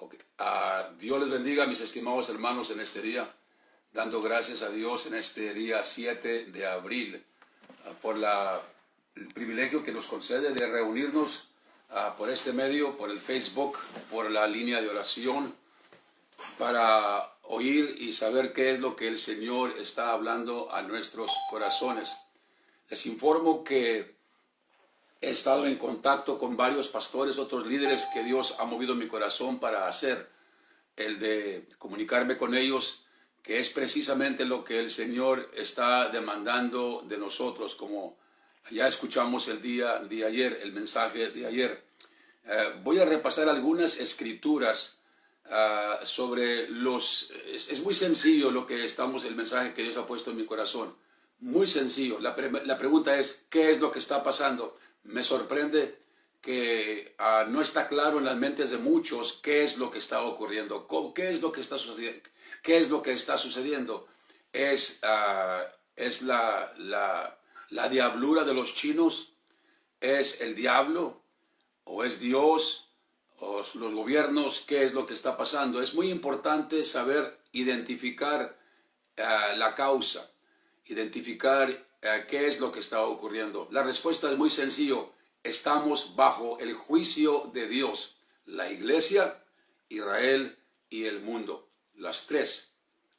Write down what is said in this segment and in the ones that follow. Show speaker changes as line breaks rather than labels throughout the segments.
Ok. Dios les bendiga, mis estimados hermanos, en este día, dando gracias a Dios en este día 7 de abril por el privilegio que nos concede de reunirnos por este medio, por el Facebook, por la línea de oración, para oír y saber qué es lo que el Señor está hablando a nuestros corazones. Les informo que he estado en contacto con varios pastores, otros líderes que Dios ha movido mi corazón para hacer, el de comunicarme con ellos, que es precisamente lo que el Señor está demandando de nosotros, como ya escuchamos el día de ayer, el mensaje de ayer. Voy a repasar algunas escrituras sobre es muy sencillo el mensaje que Dios ha puesto en mi corazón. Muy sencillo. La pregunta es, ¿qué es lo que está pasando? Me sorprende que no está claro en las mentes de muchos qué es lo que está ocurriendo, qué es lo que está sucediendo. ¿Qué es lo que está sucediendo? Es la diablura de los chinos, es el diablo, o es Dios, o los gobiernos. ¿Qué es lo que está pasando? Es muy importante saber identificar la causa, identificar qué es lo que está ocurriendo. La respuesta es muy sencillo. Estamos bajo el juicio de Dios, la iglesia, Israel y el mundo. Las tres,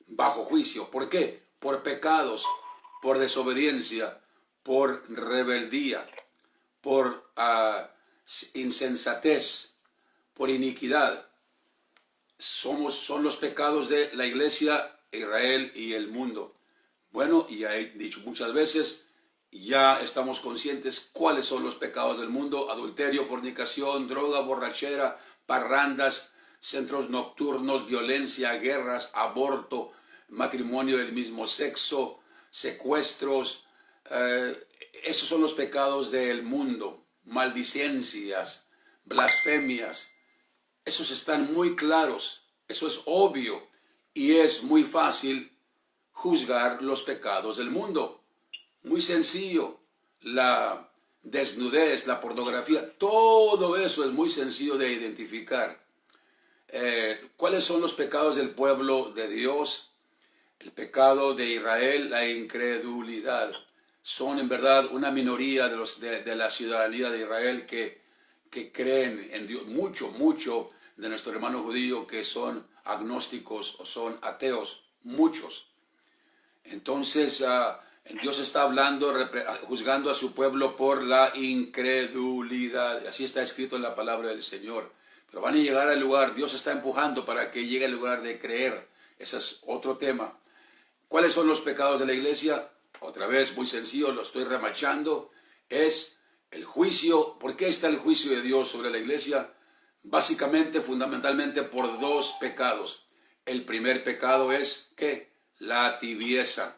bajo juicio. ¿Por qué? Por pecados, por desobediencia, por rebeldía, por insensatez, por iniquidad. Son los pecados de la iglesia, Israel y el mundo. Bueno, ya he dicho muchas veces, ya estamos conscientes cuáles son los pecados del mundo: adulterio, fornicación, droga, borrachera, parrandas, centros nocturnos, violencia, guerras, aborto, matrimonio del mismo sexo, secuestros. Esos son los pecados del mundo. Maldicencias, blasfemias. Esos están muy claros, eso es obvio, y es muy fácil juzgar los pecados del mundo. Muy sencillo. La desnudez, la pornografía, todo eso es muy sencillo de identificar. ¿Cuáles son los pecados del pueblo de Dios? El pecado de Israel, la incredulidad. Son en verdad una minoría de la ciudadanía de Israel que creen en Dios. Mucho de nuestro hermano judío que son agnósticos o son ateos. Muchos. Entonces, Dios está hablando, juzgando a su pueblo por la incredulidad. Así está escrito en la palabra del Señor. Pero van a llegar al lugar, Dios está empujando para que llegue al lugar de creer. Ese es otro tema. ¿Cuáles son los pecados de la iglesia? Otra vez, muy sencillo, lo estoy remachando. Es el juicio. ¿Por qué está el juicio de Dios sobre la iglesia? Básicamente, fundamentalmente, por dos pecados. El primer pecado es, ¿qué? La tibieza,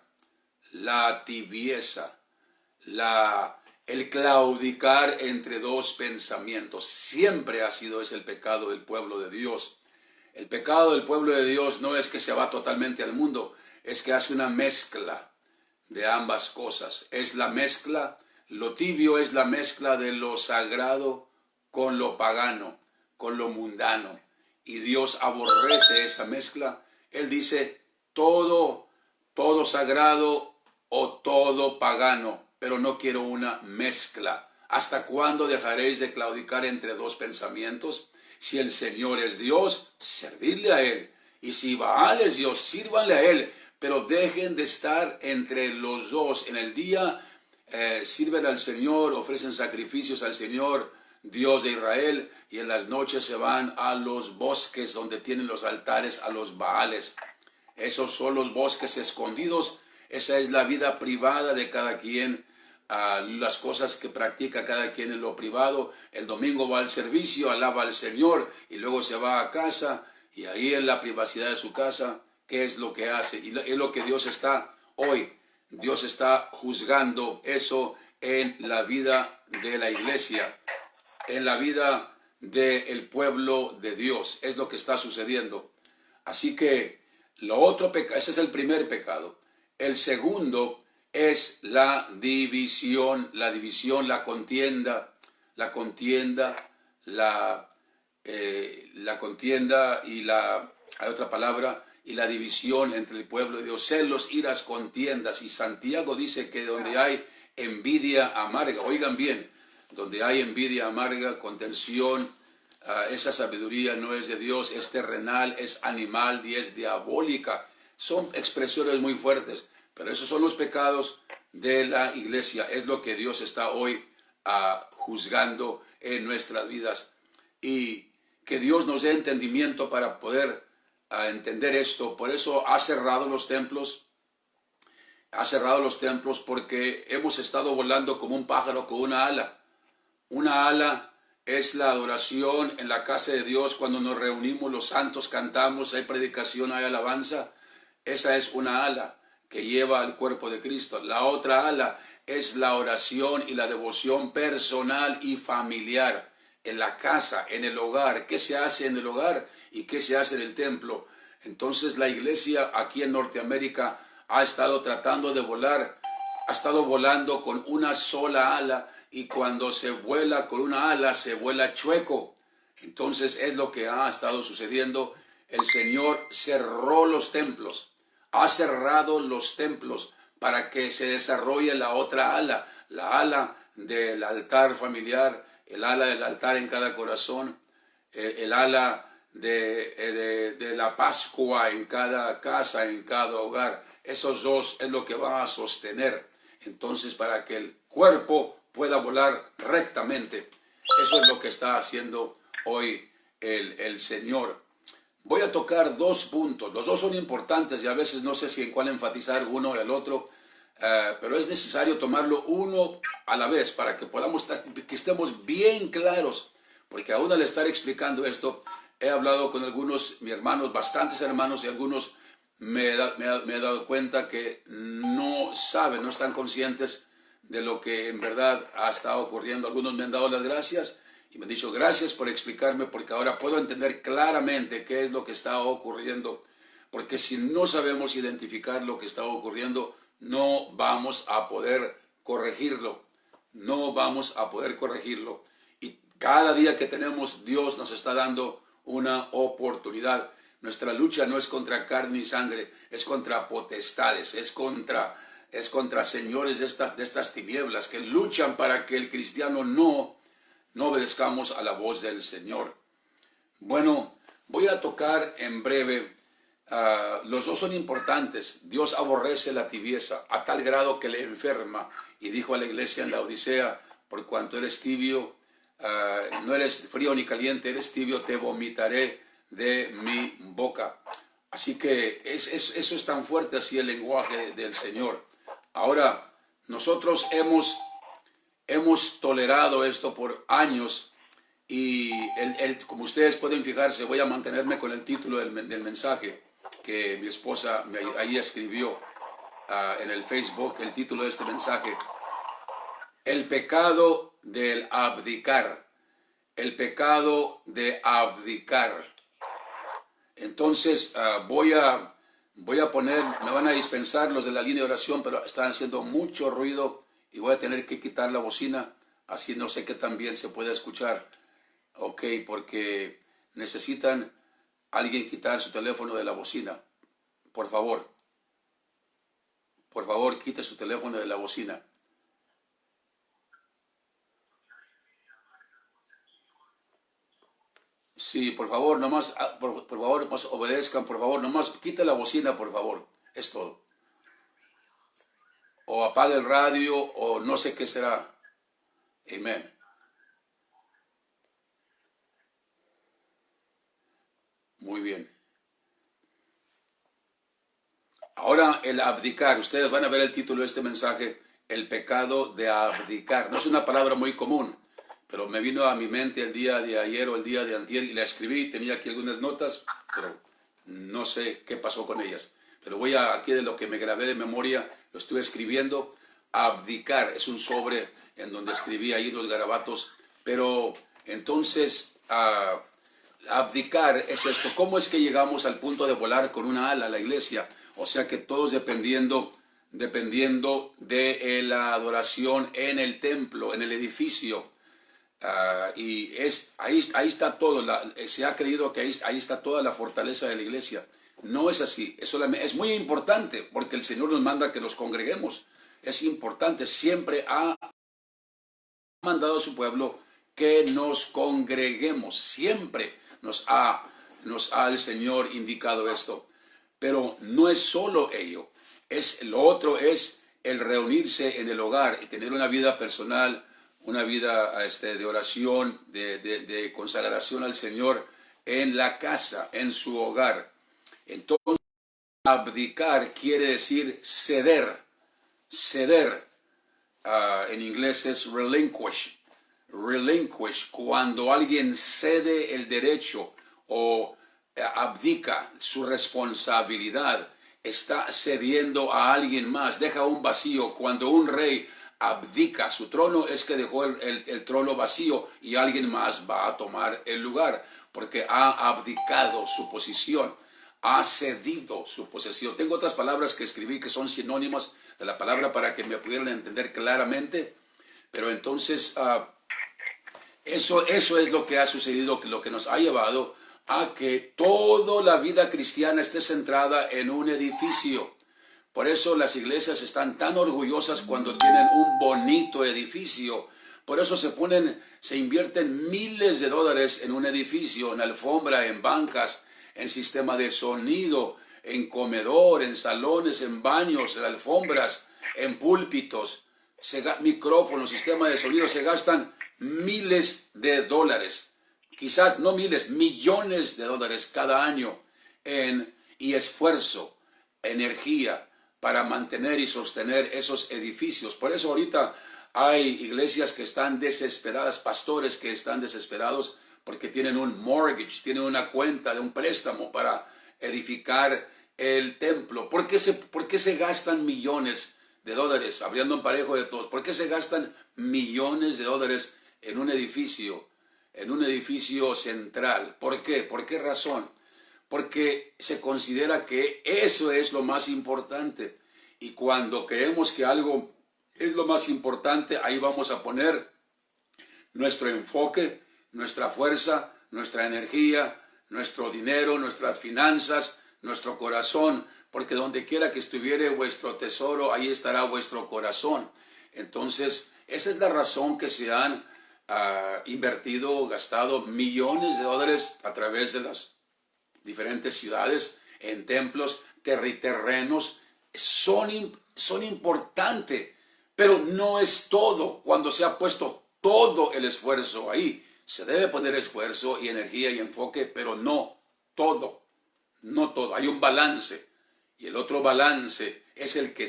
el claudicar entre dos pensamientos. Siempre ha sido ese el pecado del pueblo de Dios. El pecado del pueblo de Dios no es que se va totalmente al mundo, es que hace una mezcla de ambas cosas. Es la mezcla, lo tibio es la mezcla de lo sagrado con lo pagano, con lo mundano. Y Dios aborrece esa mezcla. Él dice, todo sagrado o todo pagano, pero no quiero una mezcla. ¿Hasta cuándo dejaréis de claudicar entre dos pensamientos? Si el Señor es Dios, servidle a Él. Y si Baal es Dios, sírvanle a Él. Pero dejen de estar entre los dos. En el día sirven al Señor, ofrecen sacrificios al Señor, Dios de Israel, y en las noches se van a los bosques donde tienen los altares a los Baales. Esos son los bosques escondidos. Esa es la vida privada de cada quien, las cosas que practica cada quien en lo privado. El domingo va al servicio, alaba al Señor y luego se va a casa, y ahí en la privacidad de su casa, ¿qué es lo que hace? Y es lo que Dios está hoy. Dios está juzgando eso en la vida de la iglesia, en la vida del pueblo de Dios. Es lo que está sucediendo. Así que ese es el primer pecado. El segundo es la división, la contienda, la la contienda y hay otra palabra, y la división entre el pueblo de Dios, celos, iras, contiendas. Y Santiago dice que donde hay envidia amarga, oigan bien, donde hay envidia amarga, contención, esa sabiduría no es de Dios, es terrenal, es animal y es diabólica. Son expresiones muy fuertes, pero esos son los pecados de la iglesia. Es lo que Dios está hoy juzgando en nuestras vidas. Y que Dios nos dé entendimiento para poder entender esto. Por eso ha cerrado los templos. Ha cerrado los templos porque hemos estado volando como un pájaro con una ala. Una ala es la adoración en la casa de Dios cuando nos reunimos, los santos cantamos, hay predicación, hay alabanza. Esa es una ala que lleva al cuerpo de Cristo. La otra ala es la oración y la devoción personal y familiar en la casa, en el hogar. ¿Qué se hace en el hogar y qué se hace en el templo? Entonces la iglesia aquí en Norteamérica ha estado tratando de volar, ha estado volando con una sola ala, y cuando se vuela con una ala se vuela chueco. Entonces es lo que ha estado sucediendo. El Señor cerró los templos, ha cerrado los templos para que se desarrolle la otra ala, la ala del altar familiar, el ala del altar en cada corazón, el ala de la Pascua en cada casa, en cada hogar. Esos dos es lo que va a sostener. Entonces, para que el cuerpo pueda volar rectamente, eso es lo que está haciendo hoy el Señor. Voy a tocar dos puntos. Los dos son importantes y a veces no sé si en cuál enfatizar uno o el otro, pero es necesario tomarlo uno a la vez para que podamos, que estemos bien claros, porque aún al estar explicando esto, he hablado con algunos, mis hermanos, bastantes hermanos, y algunos me he dado cuenta que no saben, no están conscientes de lo que en verdad ha estado ocurriendo. Algunos me han dado las gracias y me han dicho gracias por explicarme, porque ahora puedo entender claramente qué es lo que está ocurriendo, porque si no sabemos identificar lo que está ocurriendo, no vamos a poder corregirlo, no vamos a poder corregirlo. Y cada día que tenemos, Dios nos está dando una oportunidad. Nuestra lucha no es contra carne y sangre, es contra potestades, es contra señores de estas tinieblas que luchan para que el cristiano no obedezcamos a la voz del Señor. Bueno, voy a tocar en breve, los dos son importantes. Dios aborrece la tibieza a tal grado que le enferma, y dijo a la iglesia en la Odisea: por cuanto eres tibio, no eres frío ni caliente, eres tibio, te vomitaré de mi boca. Así que eso es tan fuerte así el lenguaje del Señor. Ahora, nosotros hemos tolerado esto por años, y como ustedes pueden fijarse, voy a mantenerme con el título del mensaje que mi esposa ahí escribió en el Facebook. El título de este mensaje: el pecado del abdicar. El pecado de abdicar. Entonces voy a poner, me van a dispensar los de la línea de oración, pero están haciendo mucho ruido y voy a tener que quitar la bocina, así no sé qué tan bien se puede escuchar. Ok, porque necesitan alguien quitar su teléfono de la bocina. Por favor, quite su teléfono de la bocina. Sí, por favor, nomás, por favor, nomás obedezcan, por favor, nomás quite la bocina, por favor. Es todo. O apague el radio, o no sé qué será. Amén. Muy bien. Ahora el abdicar. Ustedes van a ver el título de este mensaje: el pecado de abdicar. No es una palabra muy común, pero me vino a mi mente el día de ayer o el día de antier y la escribí. Tenía aquí algunas notas, pero no sé qué pasó con ellas. Pero aquí de lo que me grabé de memoria, lo estuve escribiendo. Abdicar es un sobre en donde escribí ahí los garabatos. Pero entonces, abdicar es esto. ¿Cómo es que llegamos al punto de volar con una ala a la iglesia? O sea que todos dependiendo de la adoración en el templo, en el edificio. Ahí está todo. Se ha creído que ahí está toda la fortaleza de la iglesia. No es así. Es muy importante porque el Señor nos manda que nos congreguemos. Es importante. Siempre ha mandado a su pueblo que nos congreguemos. Siempre nos ha el Señor indicado esto. Pero no es solo ello. Lo otro es el reunirse en el hogar y tener una vida personal, una vida de oración, de consagración al Señor en la casa, en su hogar. Entonces, abdicar quiere decir ceder. Ceder, en inglés es relinquish. Relinquish, cuando alguien cede el derecho o abdica su responsabilidad, está cediendo a alguien más, deja un vacío. Cuando un rey abdica su trono, es que dejó el trono vacío y alguien más va a tomar el lugar, porque ha abdicado su posición, ha cedido su posesión. Tengo otras palabras que escribí que son sinónimas de la palabra para que me pudieran entender claramente, pero entonces eso es lo que ha sucedido, lo que nos ha llevado a que toda la vida cristiana esté centrada en un edificio. Por eso las iglesias están tan orgullosas cuando tienen un bonito edificio. Por eso se invierten miles de dólares en un edificio, en alfombra, en bancas, en sistema de sonido, en comedor, en salones, en baños, en alfombras, en púlpitos, micrófonos, sistema de sonido. Se gastan miles de dólares, quizás no miles, millones de dólares cada año y esfuerzo, energía para mantener y sostener esos edificios. Por eso ahorita hay iglesias que están desesperadas, pastores que están desesperados porque tienen un mortgage, tienen una cuenta de un préstamo para edificar el templo. ¿Por qué se gastan millones de dólares? Abriendo un parejo de todos. ¿Por qué se gastan millones de dólares en un edificio central? ¿Por qué? ¿Por qué razón? Porque se considera que eso es lo más importante. Y cuando creemos que algo es lo más importante, ahí vamos a poner nuestro enfoque, nuestra fuerza, nuestra energía, nuestro dinero, nuestras finanzas, nuestro corazón, porque donde quiera que estuviere vuestro tesoro, ahí estará vuestro corazón. Entonces, esa es la razón que se han invertido, gastado millones de dólares a través de las diferentes ciudades, en templos, terrenos. Son importantes, pero no es todo. Cuando se ha puesto todo el esfuerzo ahí, se debe poner esfuerzo y energía y enfoque, pero no todo. No todo. Hay un balance. Y el otro balance es el que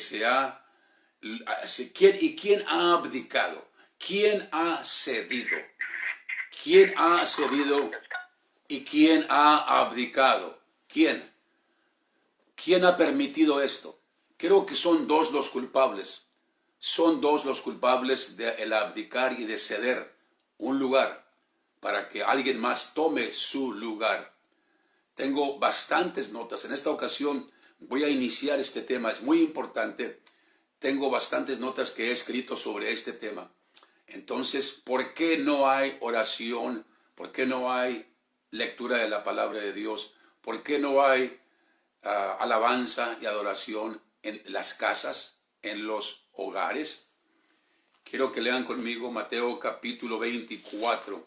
¿quién ha abdicado? ¿Quién ha cedido? ¿Quién ha cedido y quién ha abdicado? ¿Quién? ¿Quién ha permitido esto? Creo que son dos los culpables. Son dos los culpables del abdicar y de ceder un lugar para que alguien más tome su lugar. Tengo bastantes notas. En esta ocasión voy a iniciar este tema. Es muy importante. Tengo bastantes notas que he escrito sobre este tema. Entonces, ¿por qué no hay oración? ¿Por qué no hay lectura de la palabra de Dios? ¿Por qué no hay alabanza y adoración en las casas, en los hogares? Quiero que lean conmigo Mateo capítulo 24.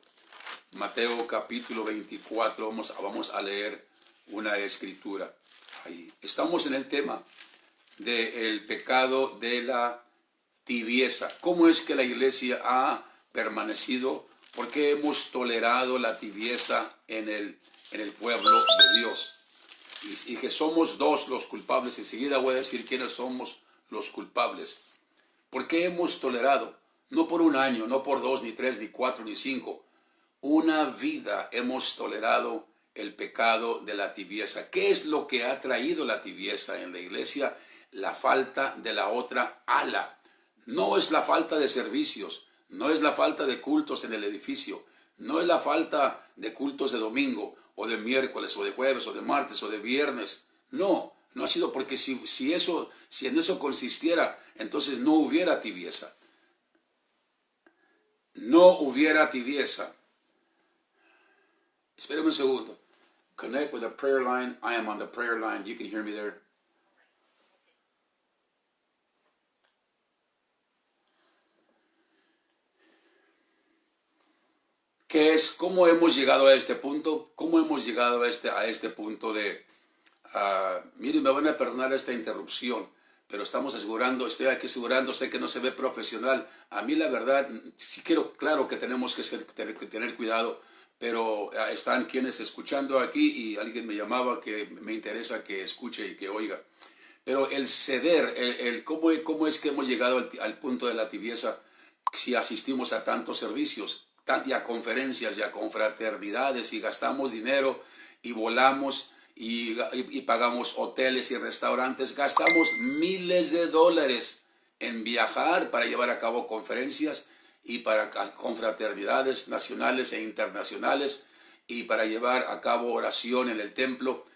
Mateo capítulo 24, vamos a leer una escritura. Ahí estamos en el tema del pecado de la tibieza. ¿Cómo es que la iglesia ha permanecido? ¿Por qué hemos tolerado la tibieza en el pueblo de Dios? Y que somos dos los culpables. Enseguida voy a decir quiénes somos los culpables. ¿Por qué hemos tolerado? No por un año, no por 2, ni 3, ni 4, ni 5. Una vida hemos tolerado el pecado de la tibieza. ¿Qué es lo que ha traído la tibieza en la iglesia? La falta de la otra ala. No es la falta de servicios, no es la falta de cultos en el edificio, no es la falta de cultos de domingo, o de miércoles, o de jueves, o de martes, o de viernes. No ha sido porque si en eso consistiera, entonces no hubiera tibieza. no hubiera tibieza. Espérame un segundo. Connect with the prayer line. I am on the prayer line. You can hear me there. ¿Qué es? ¿Cómo hemos llegado a este punto? ¿Cómo hemos llegado a este punto de... miren, me van a perdonar esta interrupción, pero estoy aquí asegurando, sé que no se ve profesional. A mí la verdad, sí quiero, claro que tenemos que tener cuidado, pero están quienes escuchando aquí y alguien me llamaba que me interesa que escuche y que oiga. Pero el ceder, ¿cómo es que hemos llegado al punto de la tibieza si asistimos a tantos servicios, y a conferencias y a confraternidades y gastamos dinero y volamos y pagamos hoteles y restaurantes, gastamos miles de dólares en viajar para llevar a cabo conferencias y para confraternidades nacionales e internacionales y para llevar a cabo oración en el templo?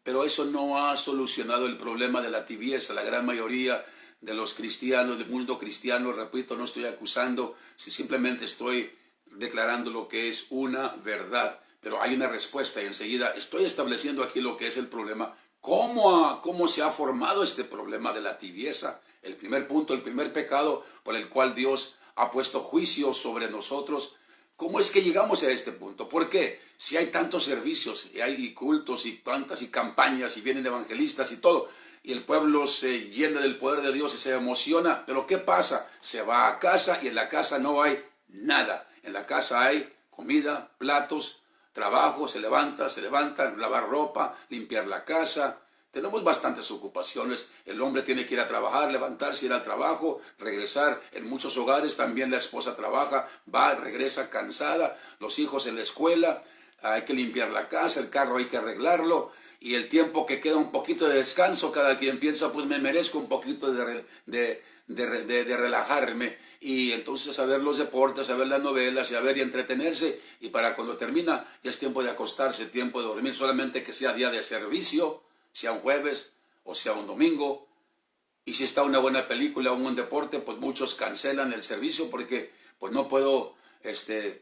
Pero eso no ha solucionado el problema de la tibieza. La gran mayoría de los cristianos, del mundo cristiano, repito, no estoy acusando, si simplemente estoy declarando lo que es una verdad. Pero hay una respuesta y enseguida estoy estableciendo aquí lo que es el problema. ¿Cómo se ha formado este problema de la tibieza? El primer punto, el primer pecado por el cual Dios ha puesto juicio sobre nosotros. ¿Cómo es que llegamos a este punto? ¿Por qué? Si hay tantos servicios, y hay cultos y plantas y campañas y vienen evangelistas y todo, y el pueblo se llena del poder de Dios y se emociona, pero ¿qué pasa? Se va a casa y en la casa no hay nada. En la casa hay comida, platos, trabajo, se levantan, lavar ropa, limpiar la casa. Tenemos bastantes ocupaciones. El hombre tiene que ir a trabajar, levantarse, ir al trabajo, regresar. En muchos hogares también la esposa trabaja, va, regresa cansada. Los hijos en la escuela, hay que limpiar la casa, el carro hay que arreglarlo. Y el tiempo que queda un poquito de descanso, cada quien piensa, pues me merezco un poquito de relajarme. Y entonces a ver los deportes, a ver las novelas y a ver y entretenerse. Y para cuando termina ya es tiempo de acostarse, tiempo de dormir, solamente que sea día de servicio, sea un jueves o sea un domingo. Y si está una buena película o un buen deporte, pues muchos cancelan el servicio porque pues no puedo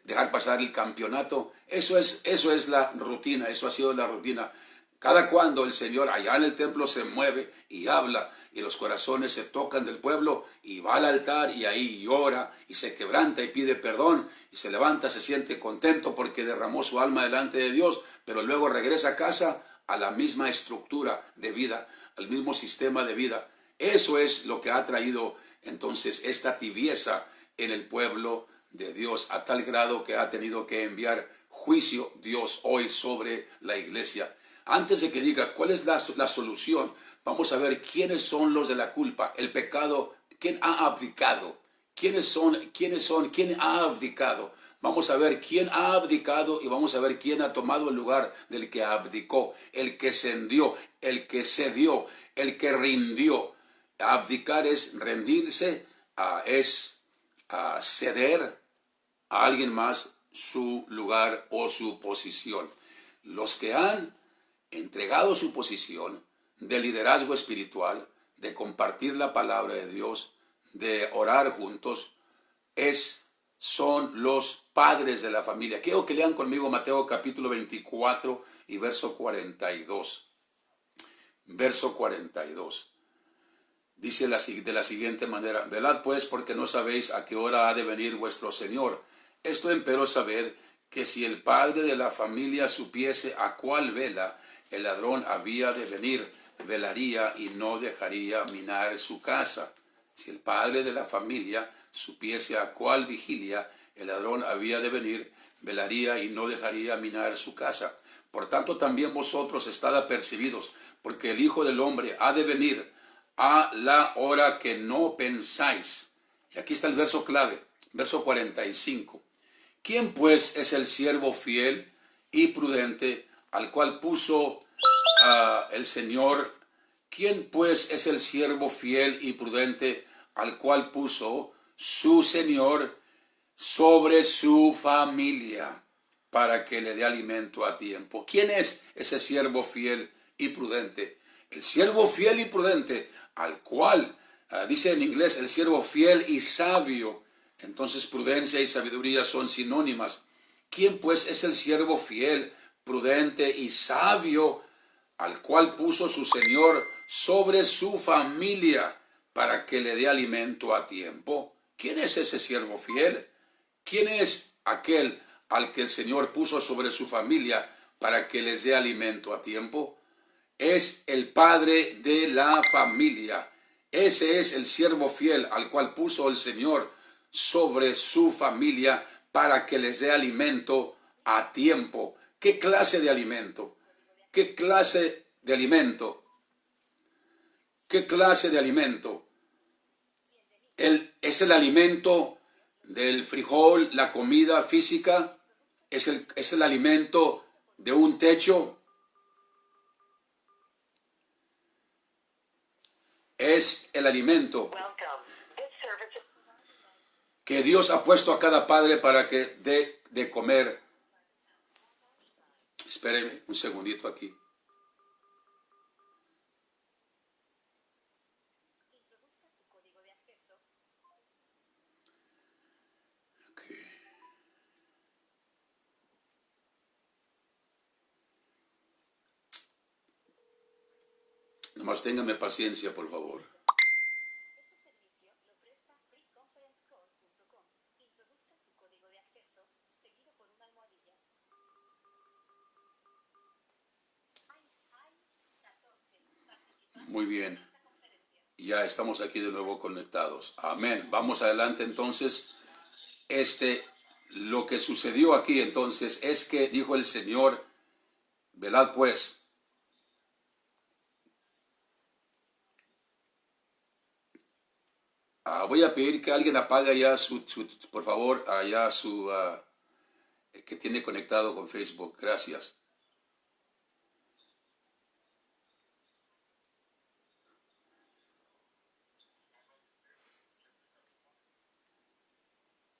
dejar pasar el campeonato. Eso es la rutina, eso ha sido la rutina. Cada cuando el Señor allá en el templo se mueve y habla y los corazones se tocan del pueblo y va al altar y ahí llora y se quebranta y pide perdón y se levanta, se siente contento porque derramó su alma delante de Dios, pero luego regresa a casa a la misma estructura de vida, al mismo sistema de vida. Eso es lo que ha traído entonces esta tibieza en el pueblo de Dios, a tal grado que ha tenido que enviar juicio Dios hoy sobre la iglesia. Antes de que diga cuál es la solución, vamos a ver quiénes son los de la culpa, el pecado, quién ha abdicado, quién ha abdicado. Vamos a ver quién ha abdicado y vamos a ver quién ha tomado el lugar del que abdicó, el que cedió, el que cedió, el que rindió. Abdicar es rendirse, es ceder a alguien más su lugar o su posición. Los que han entregado su posición de liderazgo espiritual, de compartir la palabra de Dios, de orar juntos, son los padres de la familia. Quiero que lean conmigo Mateo capítulo 24 y verso 42. Verso 42. Dice de la siguiente manera: velad pues, porque no sabéis a qué hora ha de venir vuestro Señor. Esto empero sabed, que si el padre de la familia supiese a cuál vela el ladrón había de venir, velaría y no dejaría minar su casa. Si el padre de la familia supiese a cuál vigilia el ladrón había de venir, velaría y no dejaría minar su casa. Por tanto, también vosotros estad apercibidos, porque el Hijo del Hombre ha de venir a la hora que no pensáis. Y aquí está el verso clave, verso 45. ¿Quién pues es el siervo fiel y prudente al cual puso el Señor? ¿Quién pues es el siervo fiel y prudente al cual puso su Señor sobre su familia para que le dé alimento a tiempo? ¿Quién es ese siervo fiel y prudente? El siervo fiel y prudente al cual, dice en inglés, el siervo fiel y sabio. Entonces prudencia y sabiduría son sinónimas. ¿Quién pues es el siervo fiel, prudente y sabio, al cual puso su Señor sobre su familia para que le dé alimento a tiempo? ¿Quién es ese siervo fiel? ¿Quién es aquel al que el Señor puso sobre su familia para que les dé alimento a tiempo? Es el padre de la familia. Ese es el siervo fiel al cual puso el Señor sobre su familia para que les dé alimento a tiempo. ¿Qué clase de alimento? ¿Qué clase de alimento? ¿Qué clase de alimento? Es el alimento del frijol, la comida física, es el alimento de un techo, es el alimento que Dios ha puesto a cada padre para que dé de comer. Espéreme un segundito aquí. Okay. Nomás ténganme paciencia, por favor. Muy bien. Ya estamos aquí de nuevo conectados. Amén. Vamos adelante entonces. Lo que sucedió aquí entonces es que dijo el Señor, velad pues. Voy a pedir que alguien apague ya por favor, allá que tiene conectado con Facebook. Gracias.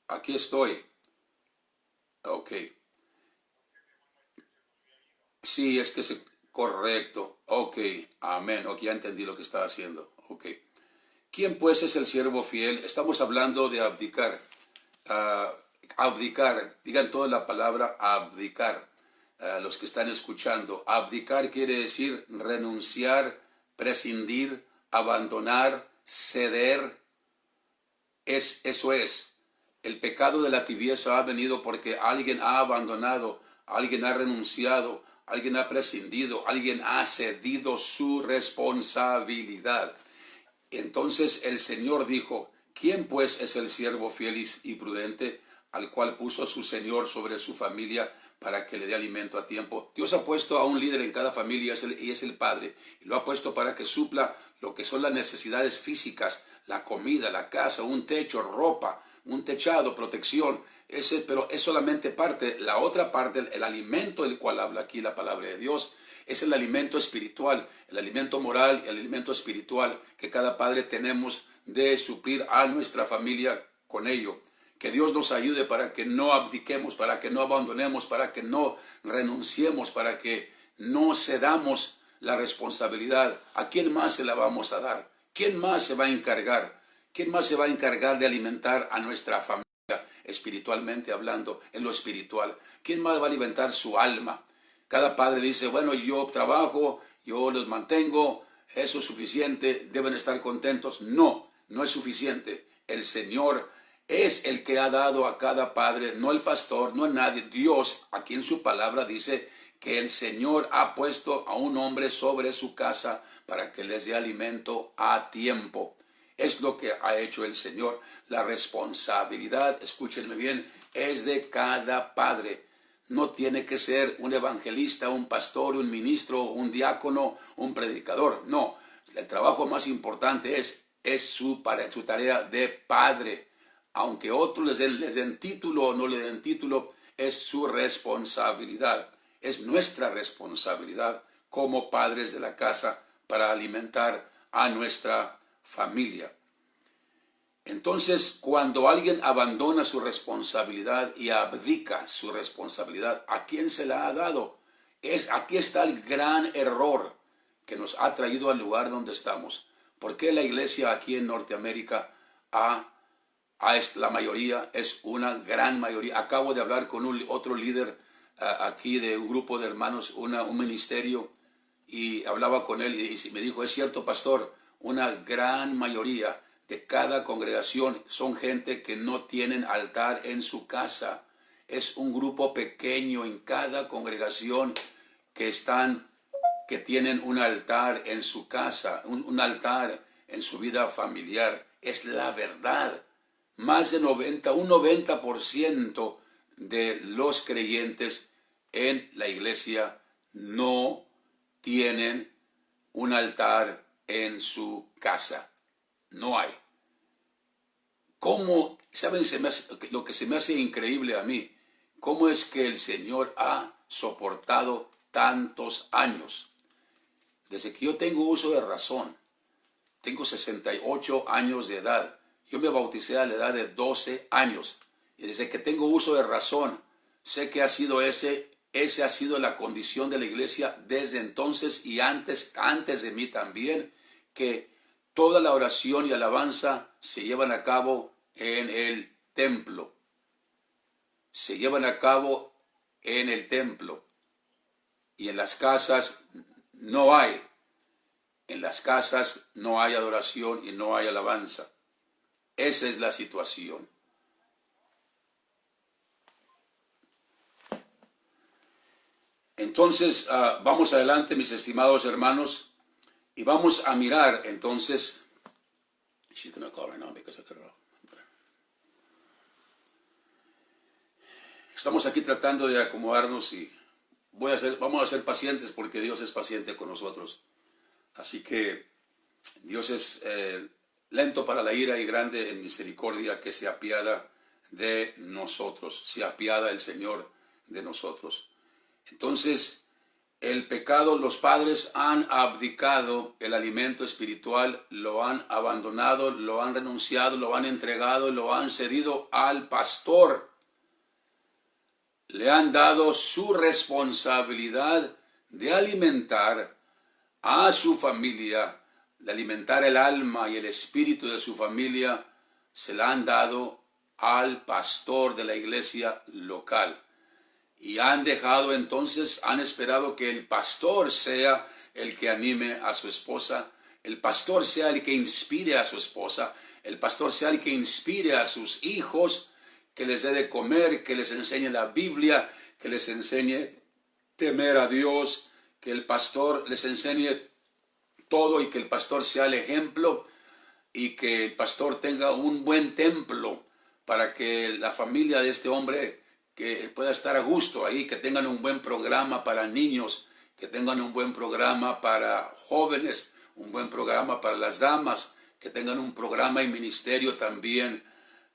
Aquí estoy. Ok. Sí, es que se... Correcto. Ok. Amén. Ok, ya entendí lo que está haciendo. Ok. ¿Quién pues es el siervo fiel? Estamos hablando de abdicar. Ah, abdicar. Digan toda la palabra abdicar. Los que están escuchando. Abdicar quiere decir renunciar, prescindir, abandonar, ceder. Eso es. El pecado de la tibieza ha venido porque alguien ha abandonado, alguien ha renunciado, alguien ha prescindido, alguien ha cedido su responsabilidad. Entonces el Señor dijo, ¿quién pues es el siervo fiel y prudente al cual puso su Señor sobre su familia para que le dé alimento a tiempo? Dios ha puesto a un líder en cada familia y es el Padre. Y lo ha puesto para que supla lo que son las necesidades físicas, la comida, la casa, un techo, ropa, un techado, protección. Pero es solamente parte. La otra parte, el alimento del cual habla aquí la palabra de Dios, es el alimento espiritual, el alimento moral y el alimento espiritual que cada padre tenemos de suplir a nuestra familia con ello. Que Dios nos ayude para que no abdiquemos, para que no abandonemos, para que no renunciemos, para que no cedamos la responsabilidad. ¿A quién más se la vamos a dar? ¿Quién más se va a encargar? ¿Quién más se va a encargar de alimentar a nuestra familia espiritualmente hablando, en lo espiritual? ¿Quién más va a alimentar su alma? Cada padre dice, bueno, yo trabajo, yo los mantengo, eso es suficiente, deben estar contentos. No, no es suficiente. El Señor es el que ha dado a cada padre, no el pastor, no nadie. Dios, aquí en su palabra dice que el Señor ha puesto a un hombre sobre su casa para que les dé alimento a tiempo. Es lo que ha hecho el Señor. La responsabilidad, escúchenme bien, es de cada padre. No tiene que ser un evangelista, un pastor, un ministro, un diácono, un predicador. No, el trabajo más importante es su tarea de padre. Aunque otros les den título o no le den título, es su responsabilidad. Es nuestra responsabilidad como padres de la casa para alimentar a nuestra familia. Entonces, cuando alguien abandona su responsabilidad y abdica su responsabilidad, ¿a quién se la ha dado? Aquí está el gran error que nos ha traído al lugar donde estamos. ¿Por qué la iglesia aquí en Norteamérica ha la mayoría, es una gran mayoría. Acabo de hablar con otro líder aquí de un grupo de hermanos, un ministerio, y hablaba con él y me dijo, es cierto, pastor, una gran mayoría de cada congregación son gente que no tienen altar en su casa. Es un grupo pequeño en cada congregación que tienen un altar en su casa, un altar en su vida familiar. Es la verdad. Más de un 90% de los creyentes en la iglesia no tienen un altar en su casa. No hay. ¿Cómo? ¿Saben lo que se me hace increíble a mí? ¿Cómo es que el Señor ha soportado tantos años? Desde que yo tengo uso de razón, tengo 68 años de edad. Yo me bauticé a la edad de 12 años. Y desde que tengo uso de razón, sé que ese ha sido la condición de la iglesia desde entonces y antes de mí también, que toda la oración y alabanza se llevan a cabo en el templo. Se llevan a cabo en el templo. Y en las casas no hay. En las casas no hay adoración y no hay alabanza. Esa es la situación. Entonces, vamos adelante, mis estimados hermanos, y vamos a mirar entonces. Estamos aquí tratando de acomodarnos y vamos a ser pacientes porque Dios es paciente con nosotros. Así que Dios es lento para la ira y grande en misericordia, que se apiada de nosotros, se apiada el Señor de nosotros. Entonces, el pecado, los padres han abdicado el alimento espiritual, lo han abandonado, lo han renunciado, lo han entregado, lo han cedido al pastor. Le han dado su responsabilidad de alimentar a su familia, de alimentar el alma y el espíritu de su familia, se la han dado al pastor de la iglesia local. Y han esperado que el pastor sea el que anime a su esposa, el pastor sea el que inspire a su esposa, el pastor sea el que inspire a sus hijos, que les dé de comer, que les enseñe la Biblia, que les enseñe temer a Dios, que el pastor les enseñe todo y que el pastor sea el ejemplo y que el pastor tenga un buen templo para que la familia de este hombre que pueda estar a gusto ahí, que tengan un buen programa para niños, que tengan un buen programa para jóvenes, un buen programa para las damas, que tengan un programa y ministerio también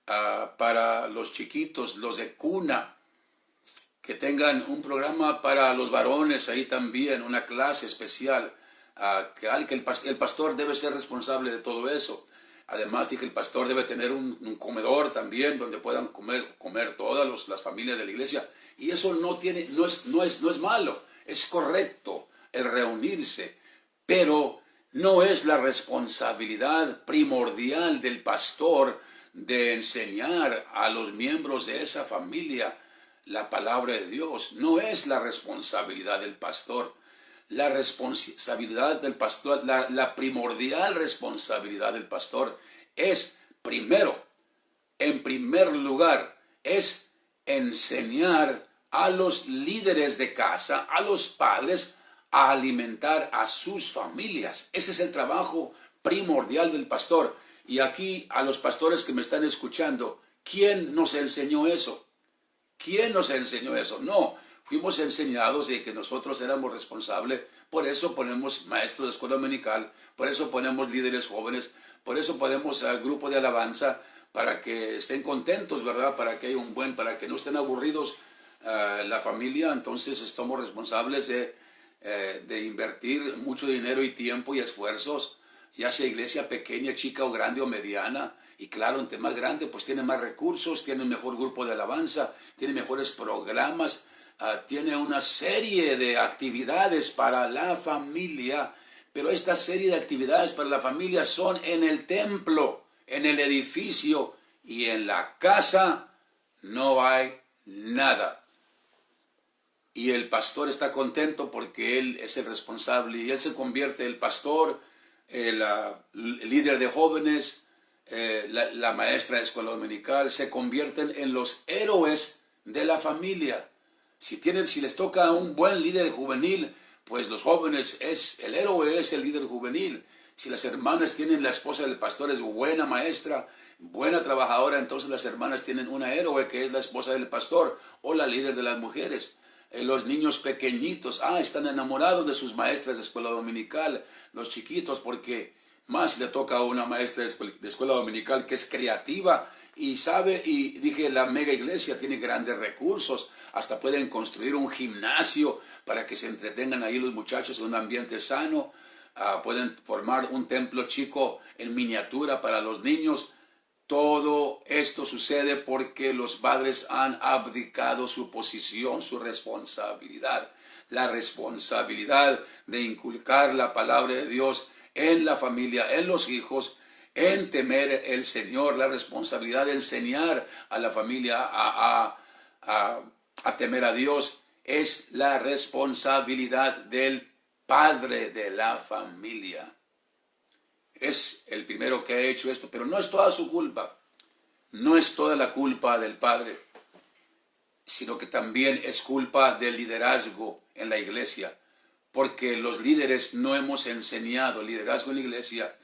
para los chiquitos, los de cuna, que tengan un programa para los varones ahí también, una clase especial, que el pastor debe ser responsable de todo eso. Además de que el pastor debe tener un comedor también donde puedan comer todas las familias de la iglesia. Y eso no es malo, es correcto el reunirse, pero no es la responsabilidad primordial del pastor de enseñar a los miembros de esa familia la palabra de Dios. No es la responsabilidad del pastor. La responsabilidad del pastor, la primordial responsabilidad del pastor es en primer lugar, es enseñar a los líderes de casa, a los padres, a alimentar a sus familias. Ese es el trabajo primordial del pastor. Y aquí a los pastores que me están escuchando, ¿quién nos enseñó eso? ¿Quién nos enseñó eso? No, fuimos enseñados de que nosotros éramos responsables. Por eso ponemos maestros de escuela dominical, por eso ponemos líderes jóvenes, por eso ponemos grupo de alabanza, para que estén contentos, ¿verdad? Para que haya para que no estén aburridos la familia. Entonces estamos responsables de invertir mucho dinero y tiempo y esfuerzos, ya sea iglesia pequeña, chica o grande o mediana. Y claro, entre más grande, pues tiene más recursos, tiene un mejor grupo de alabanza, tiene mejores programas, tiene una serie de actividades para la familia. Pero esta serie de actividades para la familia son en el templo, en el edificio y en la casa no hay nada. Y el pastor está contento porque él es el responsable y él se convierte, el pastor, el líder de jóvenes, la maestra de escuela dominical, se convierten en los héroes de la familia. Si les toca un buen líder juvenil, pues los jóvenes, el héroe es el líder juvenil. Si las hermanas tienen, la esposa del pastor es buena maestra, buena trabajadora, entonces las hermanas tienen una héroe que es la esposa del pastor o la líder de las mujeres. Los niños pequeñitos, están enamorados de sus maestras de escuela dominical, los chiquitos, porque más le toca a una maestra de escuela dominical que es creativa y sabe, y dije, la mega iglesia tiene grandes recursos, hasta pueden construir un gimnasio para que se entretengan ahí los muchachos en un ambiente sano, pueden formar un templo chico en miniatura para los niños. Todo esto sucede porque los padres han abdicado su posición, su responsabilidad. La responsabilidad de inculcar la palabra de Dios en la familia, en los hijos, en temer el Señor. La responsabilidad de enseñar a la familia a temer a Dios es la responsabilidad del padre de la familia. Es el primero que ha hecho esto, pero no es toda su culpa. No es toda la culpa del padre, sino que también es culpa del liderazgo en la iglesia, porque los líderes no hemos enseñado, el liderazgo en la iglesia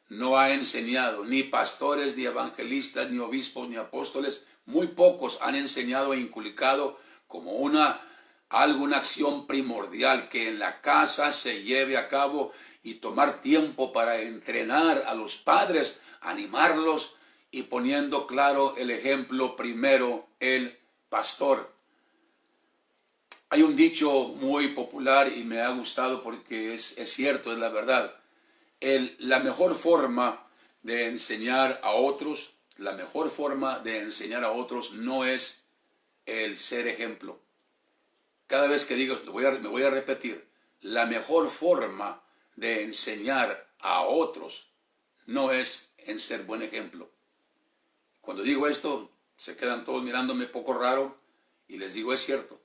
no ha enseñado, ni pastores, ni evangelistas, ni obispos, ni apóstoles, muy pocos han enseñado e inculcado como una acción primordial que en la casa se lleve a cabo y tomar tiempo para entrenar a los padres, animarlos y poniendo claro el ejemplo primero el pastor. Hay un dicho muy popular y me ha gustado porque es cierto, es la verdad. La mejor forma de enseñar a otros, no es el ser ejemplo. Cada vez que digo, me voy a repetir, la mejor forma de enseñar a otros no es en ser buen ejemplo. Cuando digo esto, se quedan todos mirándome poco raro y les digo, es cierto,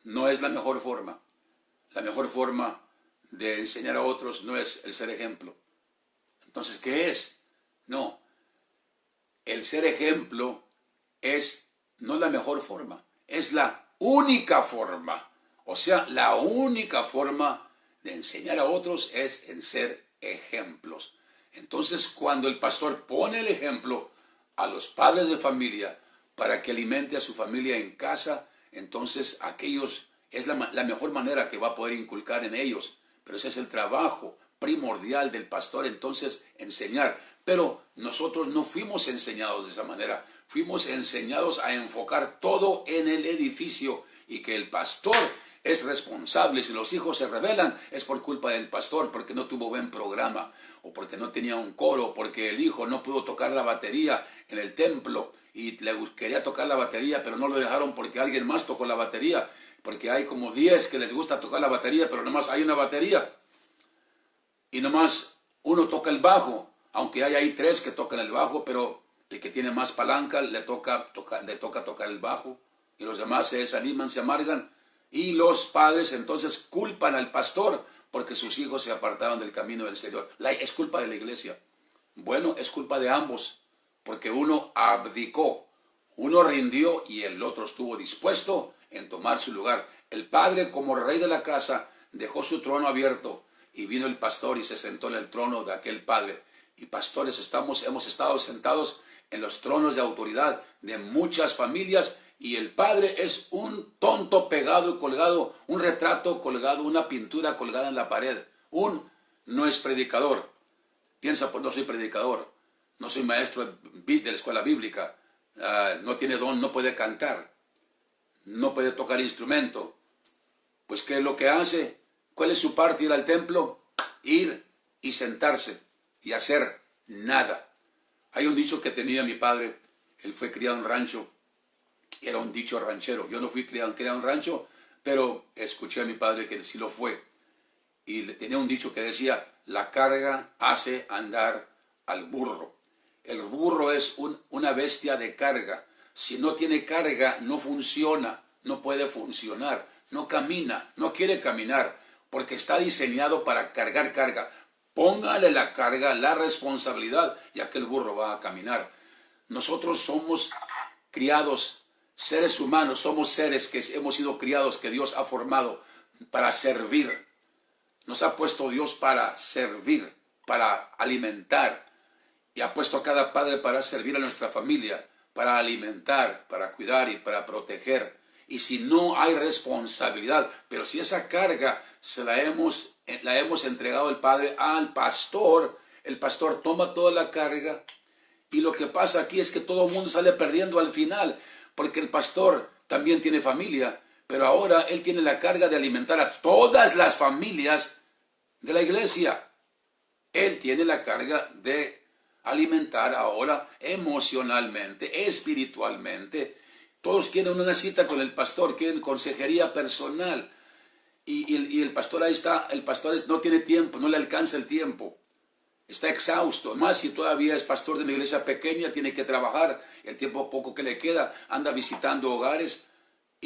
no es la mejor forma. La mejor forma de enseñar a otros no es el ser ejemplo. Entonces, ¿qué es? No, el ser ejemplo no es la mejor forma, es la única forma. O sea, la única forma de enseñar a otros es en ser ejemplos. Entonces, cuando el pastor pone el ejemplo a los padres de familia para que alimente a su familia en casa, entonces aquellos es la mejor manera que va a poder inculcar en ellos. Pero ese es el trabajo primordial del pastor, entonces enseñar. Pero nosotros no fuimos enseñados de esa manera. Fuimos enseñados a enfocar todo en el edificio y que el pastor es responsable. Si los hijos se rebelan es por culpa del pastor, porque no tuvo buen programa, o porque no tenía un coro, porque el hijo no pudo tocar la batería en el templo y le quería tocar la batería, pero no lo dejaron porque alguien más tocó la batería, porque hay como 10 que les gusta tocar la batería, pero nomás hay una batería y nomás uno toca el bajo, aunque hay ahí 3 que tocan el bajo, pero el que tiene más palanca le toca tocar el bajo y los demás se desaniman, se amargan. Y los padres entonces culpan al pastor porque sus hijos se apartaron del camino del Señor. Es culpa de la iglesia. Bueno, es culpa de ambos, porque uno abdicó, uno rindió y el otro estuvo dispuesto en tomar su lugar. El padre, como rey de la casa, dejó su trono abierto y vino el pastor y se sentó en el trono de aquel padre. Y pastores, hemos estado sentados en los tronos de autoridad de muchas familias, y el padre es un tonto pegado y colgado, un retrato colgado, una pintura colgada en la pared. No es predicador. Piensa, pues no soy predicador, no soy maestro de la escuela bíblica, no tiene don, no puede cantar, no puede tocar instrumento. Pues ¿qué es lo que hace? ¿Cuál es su parte? Ir al templo, ir y sentarse y hacer nada. Hay un dicho que tenía mi padre, él fue criado en rancho, era un dicho ranchero. Yo no fui criado en un rancho, pero escuché a mi padre que sí lo fue. Y tenía un dicho que decía, la carga hace andar al burro. El burro es una bestia de carga. Si no tiene carga, no funciona, no puede funcionar, no camina, no quiere caminar, porque está diseñado para cargar carga. Póngale la carga, la responsabilidad, y aquel burro va a caminar. Nosotros somos criados, seres humanos, somos seres que hemos sido criados, que Dios ha formado para servir. Nos ha puesto Dios para servir, para alimentar, y ha puesto a cada padre para servir a nuestra familia, para alimentar, para cuidar y para proteger. Y si no hay responsabilidad, pero si esa carga la hemos entregado el Padre al pastor, el pastor toma toda la carga, y lo que pasa aquí es que todo el mundo sale perdiendo al final, porque el pastor también tiene familia, pero ahora él tiene la carga de alimentar a todas las familias de la iglesia. Él tiene la carga de alimentar ahora emocionalmente, espiritualmente. Todos quieren una cita con el pastor, quieren consejería personal. Y el pastor ahí está, el pastor no tiene tiempo, no le alcanza el tiempo. Está exhausto. Más si todavía es pastor de una iglesia pequeña, tiene que trabajar. El tiempo poco que le queda, anda visitando hogares.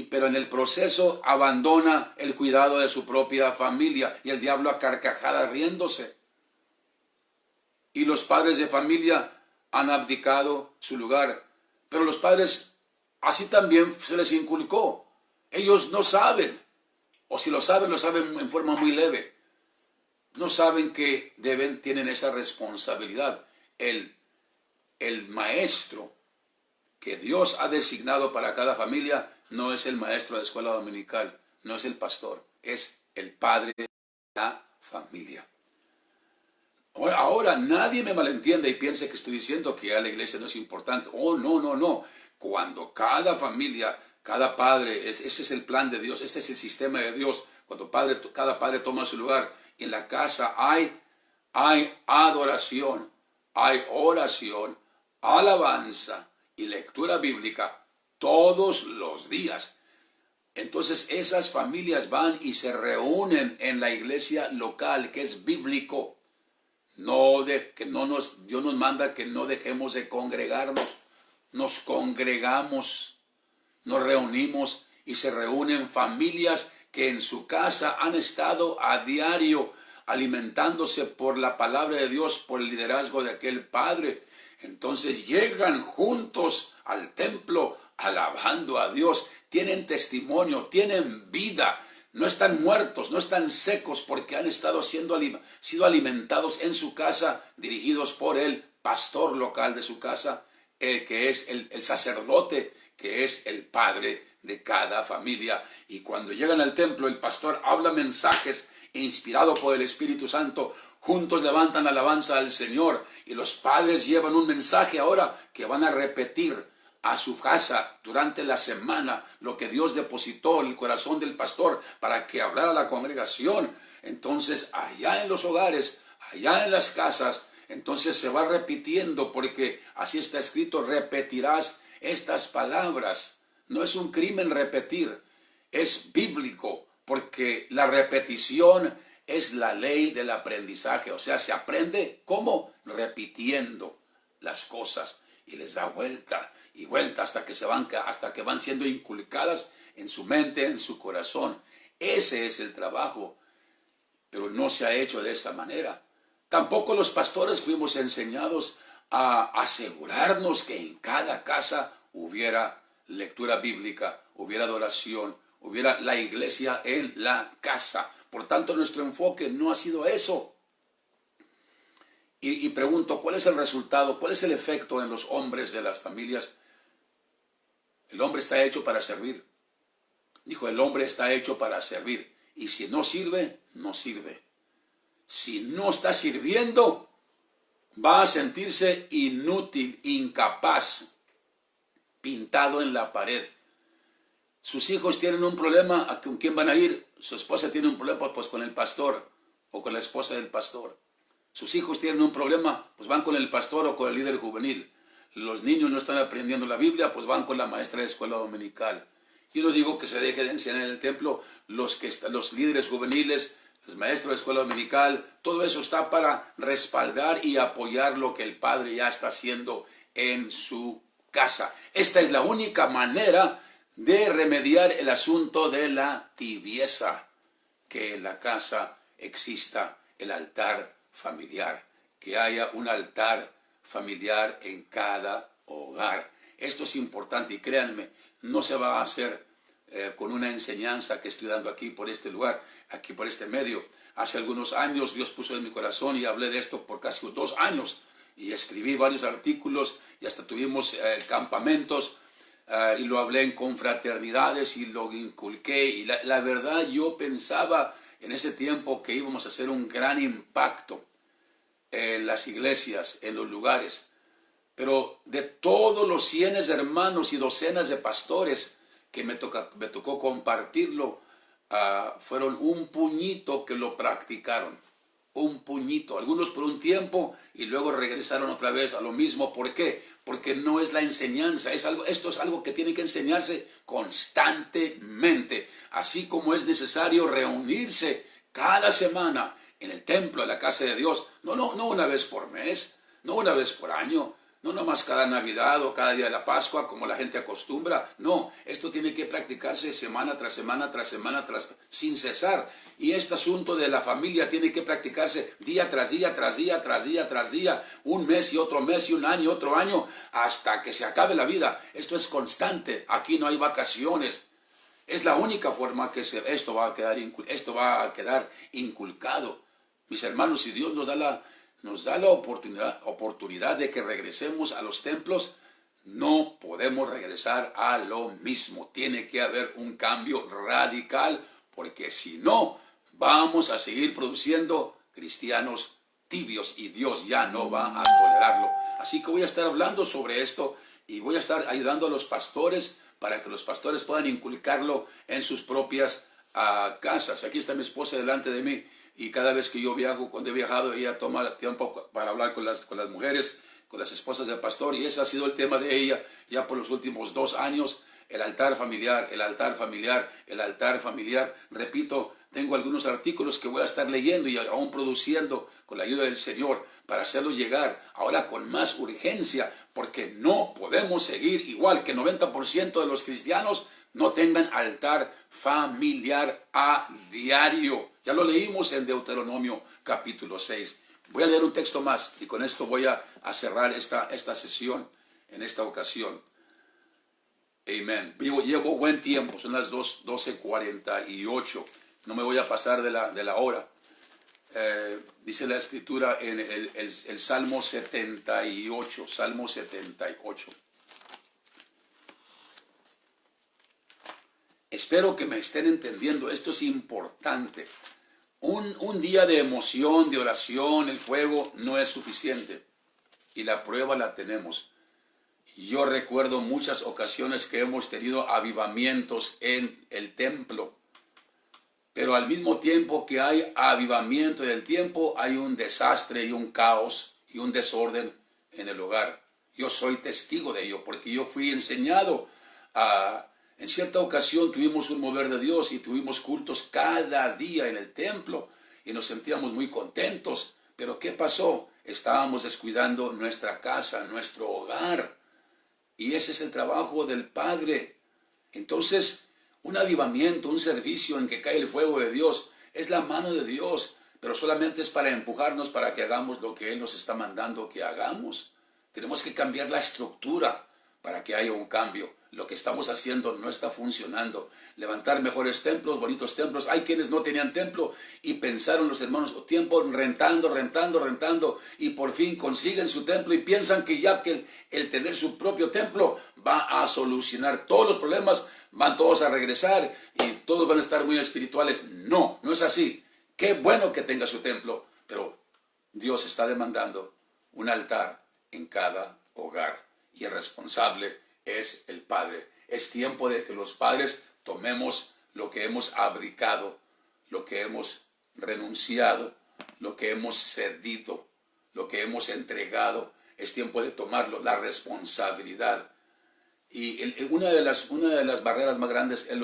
Pero en el proceso abandona el cuidado de su propia familia. Y el diablo a carcajadas riéndose. Y los padres de familia han abdicado su lugar. Pero los padres, así también se les inculcó. Ellos no saben. O si lo saben en forma muy leve. No saben que tienen esa responsabilidad. El maestro que Dios ha designado para cada familia no es el maestro de escuela dominical, no es el pastor, es el padre de la familia. Ahora nadie me malentienda y piense que estoy diciendo que ya la iglesia no es importante. Oh, no, no, no. Cuando cada familia, cada padre, ese es el plan de Dios, este es el sistema de Dios. Cuando cada padre toma su lugar, en la casa hay adoración, hay oración, alabanza y lectura bíblica todos los días. Entonces esas familias van y se reúnen en la iglesia local, que es bíblico. Dios nos manda que no dejemos de congregarnos. Nos congregamos, nos reunimos y se reúnen familias que en su casa han estado a diario alimentándose por la palabra de Dios, por el liderazgo de aquel padre. Entonces llegan juntos al templo alabando a Dios, tienen testimonio, tienen vida, no están muertos, no están secos porque han estado sido alimentados en su casa, dirigidos por el pastor local de su casa, que es el sacerdote, que es el padre de cada familia. Y cuando llegan al templo, el pastor habla mensajes inspirado por el Espíritu Santo. Juntos levantan alabanza al Señor y los padres llevan un mensaje ahora que van a repetir a su casa durante la semana, lo que Dios depositó en el corazón del pastor para que hablara a la congregación. Entonces allá en los hogares, allá en las casas, entonces se va repitiendo, porque así está escrito: repetirás estas palabras. No es un crimen repetir, es bíblico, porque la repetición es la ley del aprendizaje. O sea, se aprende ¿cómo? Repitiendo las cosas, y les da vuelta y vuelta hasta que van siendo inculcadas en su mente, en su corazón. Ese es el trabajo, pero no se ha hecho de esa manera. Tampoco los pastores fuimos enseñados a asegurarnos que en cada casa hubiera lectura bíblica, hubiera adoración, hubiera la iglesia en la casa. Por tanto, nuestro enfoque no ha sido eso. Y pregunto, ¿cuál es el resultado? ¿Cuál es el efecto en los hombres de las familias? El hombre está hecho para servir. Dijo, el hombre está hecho para servir. Y si no sirve, no sirve. Si no está sirviendo, va a sentirse inútil, incapaz, pintado en la pared. Sus hijos tienen un problema, ¿con quién van a ir? Su esposa tiene un problema, pues con el pastor o con la esposa del pastor. Sus hijos tienen un problema, pues van con el pastor o con el líder juvenil. Los niños no están aprendiendo la Biblia, pues van con la maestra de escuela dominical. Yo no digo que se deje de enseñar en el templo, los líderes juveniles los maestros de escuela dominical, todo eso está para respaldar y apoyar lo que el Padre ya está haciendo en su casa. Esta es la única manera de remediar el asunto de la tibieza, que en la casa exista el altar familiar, que haya un altar familiar en cada hogar. Esto es importante y créanme, no se va a hacer con una enseñanza que estoy dando aquí por este lugar, aquí por este medio. Hace algunos años Dios puso en mi corazón y hablé de esto por casi 2 años y escribí varios artículos y hasta tuvimos campamentos y lo hablé en confraternidades y lo inculqué y la verdad yo pensaba en ese tiempo que íbamos a hacer un gran impacto en las iglesias, en los lugares. Pero de todos los cientos de hermanos y docenas de pastores que me tocó compartirlo, fueron un puñito que lo practicaron. Un puñito. Algunos por un tiempo y luego regresaron otra vez a lo mismo. ¿Por qué? Porque no es la enseñanza. Esto es algo que tiene que enseñarse constantemente. Así como es necesario reunirse cada semana en el templo, en la casa de Dios. No una vez por mes, no una vez por año, no nomás cada Navidad o cada día de la Pascua como la gente acostumbra. No, esto tiene que practicarse semana tras semana, sin cesar. Y este asunto de la familia tiene que practicarse día tras día, tras día, un mes y otro mes y un año, otro año, hasta que se acabe la vida. Esto es constante, aquí no hay vacaciones. Es la única forma que esto va a quedar inculcado. Mis hermanos, si Dios nos da la oportunidad de que regresemos a los templos, no podemos regresar a lo mismo. Tiene que haber un cambio radical, porque si no, vamos a seguir produciendo cristianos tibios y Dios ya no va a tolerarlo. Así que voy a estar hablando sobre esto y voy a estar ayudando a los pastores para que los pastores puedan inculcarlo en sus propias casas. Aquí está mi esposa delante de mí. Y cada vez que yo viajo, cuando he viajado, ella toma tiempo para hablar con las mujeres, con las esposas del pastor. Y ese ha sido el tema de ella ya por los últimos 2 años. El altar familiar, el altar familiar, el altar familiar. Repito, tengo algunos artículos que voy a estar leyendo y aún produciendo con la ayuda del Señor para hacerlos llegar ahora con más urgencia. Porque no podemos seguir igual que el 90% de los cristianos no tengan altar familiar a diario. Ya lo leímos en Deuteronomio capítulo 6. Voy a leer un texto más y con esto voy a cerrar esta sesión en esta ocasión. Amén. Llevo buen tiempo, son las 12:48. No me voy a pasar de la hora. Dice la escritura en el Salmo 78. Salmo 78. Espero que me estén entendiendo. Esto es importante. Un día de emoción, de oración, el fuego no es suficiente. Y la prueba la tenemos. Yo recuerdo muchas ocasiones que hemos tenido avivamientos en el templo. Pero al mismo tiempo que hay avivamiento en el tiempo, hay un desastre y un caos y un desorden en el hogar. Yo soy testigo de ello porque yo fui enseñado en cierta ocasión tuvimos un mover de Dios y tuvimos cultos cada día en el templo y nos sentíamos muy contentos. Pero ¿qué pasó? Estábamos descuidando nuestra casa, nuestro hogar. Y ese es el trabajo del Padre. Entonces, un avivamiento, un servicio en que cae el fuego de Dios, es la mano de Dios, pero solamente es para empujarnos para que hagamos lo que Él nos está mandando que hagamos. Tenemos que cambiar la estructura para que haya un cambio. Lo que estamos haciendo no está funcionando. Levantar mejores templos, bonitos templos. Hay quienes no tenían templo y pensaron los hermanos tiempo rentando y por fin consiguen su templo y piensan que ya que el tener su propio templo va a solucionar todos los problemas, van todos a regresar y todos van a estar muy espirituales. No, no es así. Qué bueno que tenga su templo, pero Dios está demandando un altar en cada hogar y el responsable es el Padre. Es tiempo de que los padres tomemos lo que hemos abdicado, lo que hemos renunciado, lo que hemos cedido, lo que hemos entregado. Es tiempo de tomarlo, la responsabilidad. Y una de las barreras más grandes es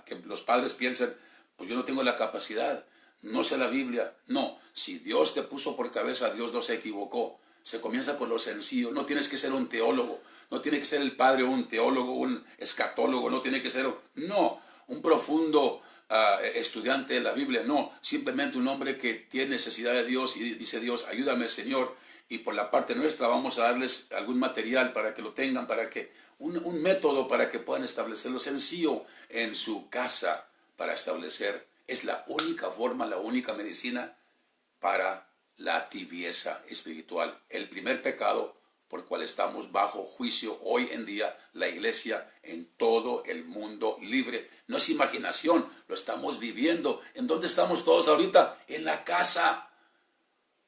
que los padres piensan, pues yo no tengo la capacidad. no sé la Biblia. No, si Dios te puso por cabeza, Dios no se equivocó. Se comienza con lo sencillo. No tienes que ser un teólogo, no tiene que ser el padre un teólogo, un escatólogo, no tiene que ser, no, un profundo estudiante de la Biblia, no, simplemente un hombre que tiene necesidad de Dios y dice: Dios, ayúdame, Señor, y por la parte nuestra vamos a darles algún material para que lo tengan, para que un método para que puedan establecerlo sencillo en su casa para establecer. Es la única forma, la única medicina para la tibieza espiritual. El primer pecado por el cual estamos bajo juicio hoy en día, la iglesia en todo el mundo libre. No es imaginación, lo estamos viviendo. ¿En dónde estamos todos ahorita? En la casa.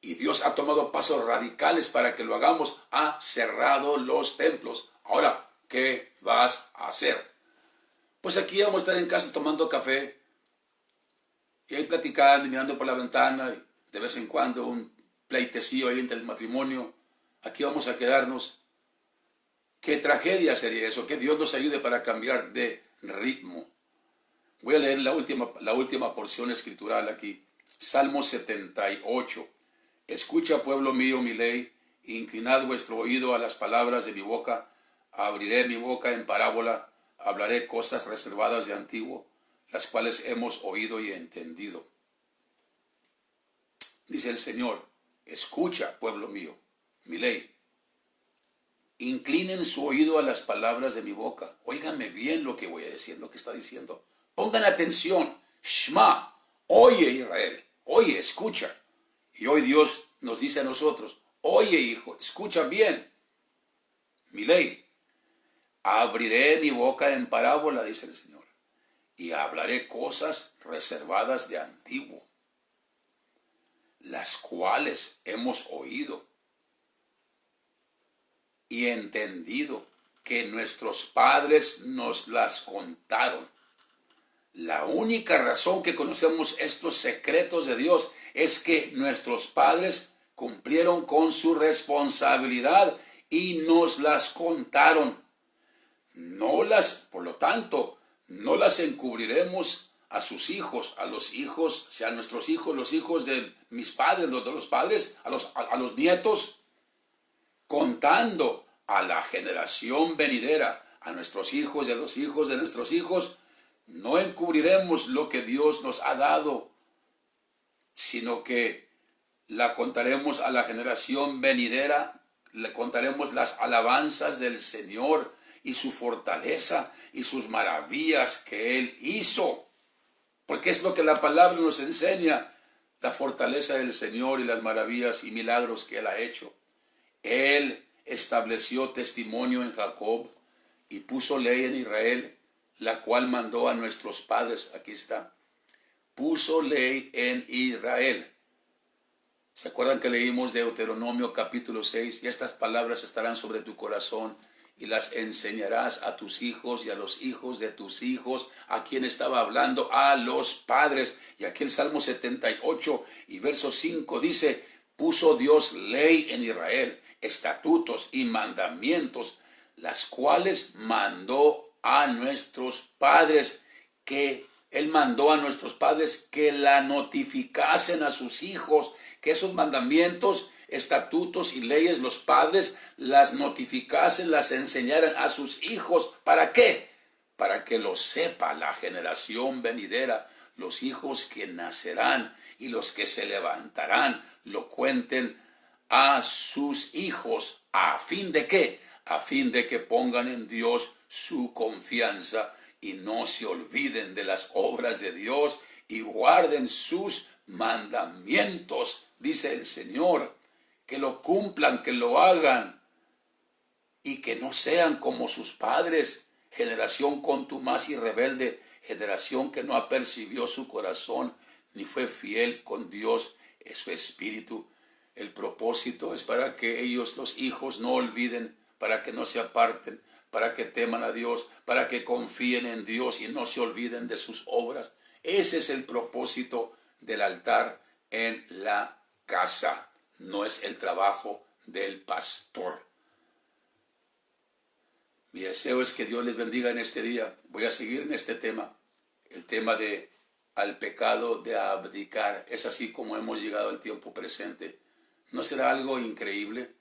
Y Dios ha tomado pasos radicales para que lo hagamos. Ha cerrado los templos. Ahora, ¿qué vas a hacer? Pues aquí vamos a estar en casa tomando café y ahí platicando y mirando por la ventana, y de vez en cuando un pleitecillo ahí entre el matrimonio. Aquí vamos a quedarnos. Qué tragedia sería eso. Que Dios nos ayude para cambiar de ritmo. Voy a leer la última porción escritural aquí. Salmo 78. Escucha, pueblo mío, mi ley, e inclinad vuestro oído a las palabras de mi boca. Abriré mi boca en parábola, hablaré cosas reservadas de antiguo, las cuales hemos oído y entendido. Dice el Señor: escucha, pueblo mío, mi ley. Inclinen su oído a las palabras de mi boca. Óigame bien lo que voy a decir, lo que está diciendo. Pongan atención. Shema, oye Israel, oye, escucha. Y hoy Dios nos dice a nosotros: oye, hijo, escucha bien mi ley. Abriré mi boca en parábola, dice el Señor, y hablaré cosas reservadas de antiguo, las cuales hemos oído y entendido, que nuestros padres nos las contaron. La única razón que conocemos estos secretos de Dios es que nuestros padres cumplieron con su responsabilidad y nos las contaron. Por lo tanto, no las encubriremos a sus hijos, a los hijos, o sea, a nuestros hijos, los hijos de mis padres, los de los padres, a los nietos, contando a la generación venidera, a nuestros hijos y a los hijos de nuestros hijos. No encubriremos lo que Dios nos ha dado, sino que la contaremos a la generación venidera, le contaremos las alabanzas del Señor y su fortaleza y sus maravillas que Él hizo. Porque es lo que la palabra nos enseña, la fortaleza del Señor y las maravillas y milagros que Él ha hecho. Él estableció testimonio en Jacob y puso ley en Israel, la cual mandó a nuestros padres. Aquí está. Puso ley en Israel. ¿Se acuerdan que leímos Deuteronomio capítulo 6? Y estas palabras estarán sobre tu corazón y las enseñarás a tus hijos y a los hijos de tus hijos. ¿A quién estaba hablando? A los padres. Y aquí el Salmo 78 y verso 5 dice: puso Dios ley en Israel, estatutos y mandamientos, las cuales mandó a nuestros padres, que Él mandó a nuestros padres que la notificasen a sus hijos, que esos mandamientos, estatutos y leyes los padres las notificasen, las enseñaran a sus hijos. ¿Para qué? Para que lo sepa la generación venidera, los hijos que nacerán y los que se levantarán, lo cuenten a sus hijos. ¿A fin de qué? A fin de que pongan en Dios su confianza y no se olviden de las obras de Dios y guarden sus mandamientos, dice el Señor. Que lo cumplan, que lo hagan y que no sean como sus padres, generación contumaz y rebelde, generación que no apercibió su corazón ni fue fiel con Dios en su espíritu. El propósito es para que ellos, los hijos, no olviden, para que no se aparten, para que teman a Dios, para que confíen en Dios y no se olviden de sus obras. Ese es el propósito del altar en la casa. No es el trabajo del pastor. Mi deseo es que Dios les bendiga en este día. Voy a seguir en este tema, el tema de al pecado de abdicar. Es así como hemos llegado al tiempo presente. ¿No será algo increíble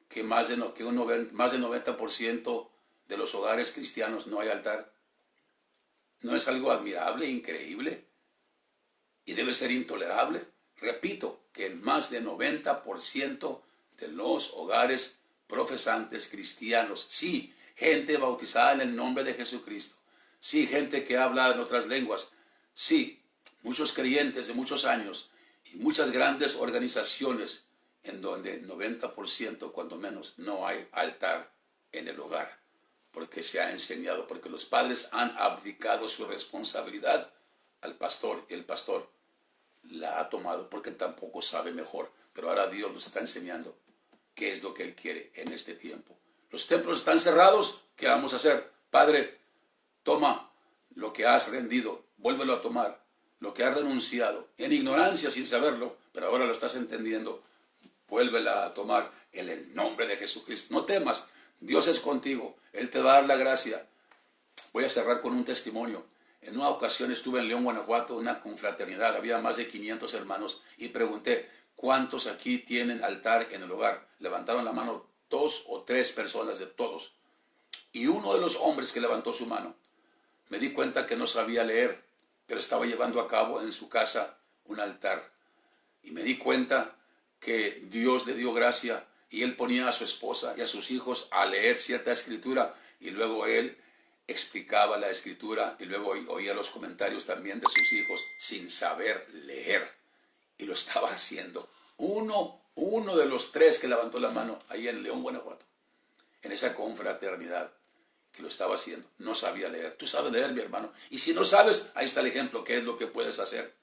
que más del 90% de los hogares cristianos no hay altar? ¿No es algo admirable, increíble? Y debe ser intolerable. Repito, que el más del 90% de los hogares profesantes cristianos, sí, gente bautizada en el nombre de Jesucristo, sí, gente que habla en otras lenguas, sí, muchos creyentes de muchos años y muchas grandes organizaciones en donde el 90% cuando menos no hay altar en el hogar, porque se ha enseñado, porque los padres han abdicado su responsabilidad al pastor y el pastor la ha tomado porque tampoco sabe mejor, pero ahora Dios nos está enseñando qué es lo que Él quiere en este tiempo. Los templos están cerrados, ¿qué vamos a hacer? Padre, toma lo que has rendido, vuélvelo a tomar, lo que has renunciado, en ignorancia sin saberlo, pero ahora lo estás entendiendo, vuélvela a tomar en el nombre de Jesucristo. No temas, Dios es contigo, Él te va a dar la gracia. Voy a cerrar con un testimonio. En una ocasión estuve en León, Guanajuato, una confraternidad, había más de 500 hermanos y pregunté, ¿cuántos aquí tienen altar en el hogar? Levantaron la mano 2 o 3 personas de todos. Y uno de los hombres que levantó su mano, me di cuenta que no sabía leer, pero estaba llevando a cabo en su casa un altar. Y me di cuenta que Dios le dio gracia y él ponía a su esposa y a sus hijos a leer cierta escritura y luego él explicaba la escritura y luego oía los comentarios también de sus hijos sin saber leer. Y lo estaba haciendo. Uno de los 3 que levantó la mano ahí en León, Guanajuato, en esa confraternidad, que lo estaba haciendo. No sabía leer. Tú sabes leer, mi hermano. Y si no sabes, ahí está el ejemplo. ¿Qué es lo que puedes hacer?